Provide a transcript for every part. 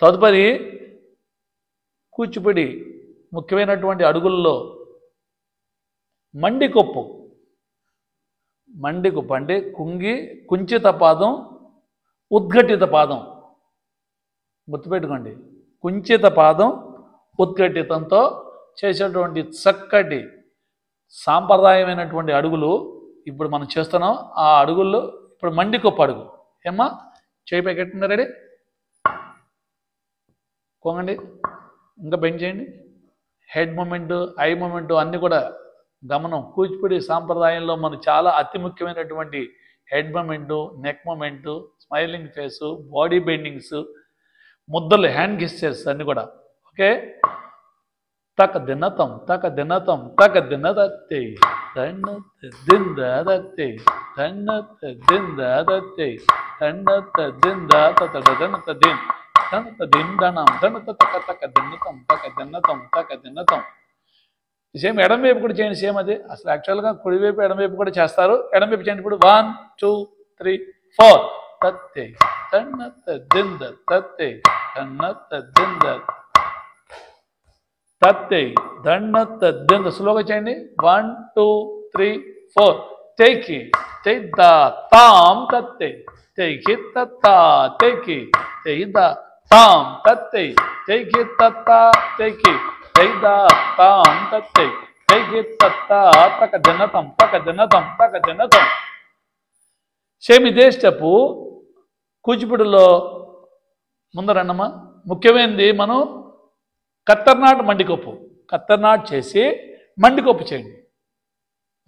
తదుపరి కూచిపూడి ముఖ్యమైనటువంటి అడుగుల్లో మండికొప్పు అంటే కుంచిత పాదం, ఉద్ఘటిత పాదం. గుర్తుపెట్టుకోండి, కుంచిత పాదం ఉద్ఘటితంతో చేసేటువంటి చక్కటి సాంప్రదాయమైనటువంటి అడుగులు ఇప్పుడు మనం చేస్తున్నాం. ఆ అడుగుల్లో ఇప్పుడు మండికొప్పు అడుగు. ఏమ్మా, చేయి పైకెట్టిందా? రెడీ, కొంగండి, ఇంకా బెండ్ చేయండి. హెడ్ మూమెంట్, ఐ మూమెంట్ అన్నీ కూడా గమనం. కూచిపూడి సాంప్రదాయంలో మనం చాలా అతి ముఖ్యమైనటువంటి head movement, neck movement, smiling face, body bendings, ముద్దలు, హ్యాండ్ గెస్చర్స్ అన్నీ కూడా. ఓకే, తక దిన్నతం దిన్నదత్తే దండ దిందదత్తే దండ దిందదత్తే దండ దిందత దిన్ దంత దిందనం దంత తక దిన్నతం. సేమ్ ఎడం వైపు కూడా చేయండి. సేమ్ అది అసలు యాక్చువల్గా కుడివైపు ఎడమవైపు కూడా చేస్తారు. ఎడమవైపు చేయండి. ఇప్పుడు 1 2 3 4 తత్తే తన్నత దింద తత్తే తన్నత దింద తత్తే దండత దింద. స్లోగా చేయండి. 1 2 3 4 తేకి తేద తాం తత్తే తేకి తత్త తేకి తేద తాం తత్తే తేకి తత్త తేకి తైద తాం తత్తే తేకి తత్త తక దిన్నతం. సేమ్ ఇదే స్టెప్ కూచిపూడిలో ముందరన్నమా. ముఖ్యమైనది మనం కత్తర్నాట్ మండికొప్పు. కత్తర్నాట్ చేసి మండికొప్పు చేయండి.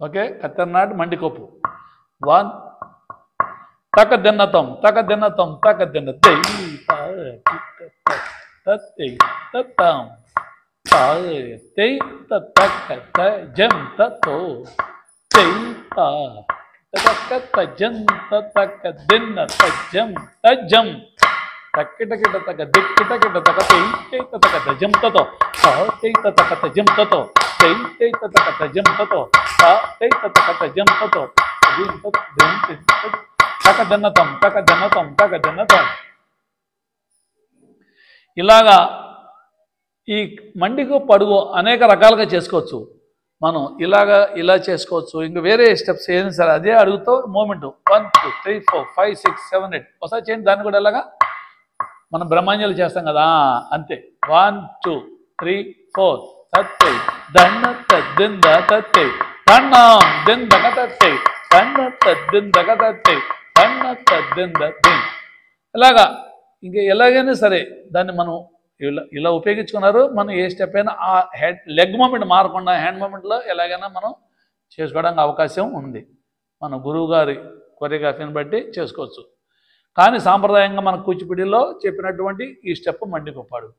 ఓకే, కత్తర్నాట్ మండికొప్పు. 1 తక దిన్నతం తక దిన్న తై తత్తాం తై తక్క జం తతో తై తక్క జం తక్క దిన్న తజ్జం తజ్జం తక్కిటకిట తక దిక్కిటకిట తక తై తక తజం తతో తై తక తజం తతో తై తక తజం తతో తై తక తజం తతో తక దిన్నతం. ఇలాగా ఈ మండికొప్పు అడుగు అనేక రకాలుగా చేసుకోవచ్చు. మనం ఇలా చేసుకోవచ్చు. ఇంక వేరే స్టెప్స్ ఏం సరే అదే అడుగుతో మూమెంట్ 1 2 3 4 5 6 7 8 ఒకసారి చేయండి. దాన్ని కూడా ఎలాగా మనం బ్రహ్మాంజలి చేస్తాం కదా, అంతే. 1 2 3 4 తత్తే దండ దింద తత్తే దండం దిందక తత్తే దండ దిందక తత్తే దండ దింద దిన్. ఇలాగా ఇంక ఎలాగైనా సరే దాన్ని మనం ఇలా ఉపయోగించుకున్నారు. మనం ఏ స్టెప్ అయినా ఆ లెగ్ మూమెంట్ మారకుండా హ్యాండ్ మూమెంట్లో ఎలాగైనా మనం చేసుకోవడానికి అవకాశం ఉంది. మన గురువు గారి కొరియోగ్రఫీని బట్టి చేసుకోవచ్చు. కానీ సాంప్రదాయంగా మన కూచిపూడిలో చెప్పినటువంటి ఈ స్టెప్ మండికొప్పు అడుగు.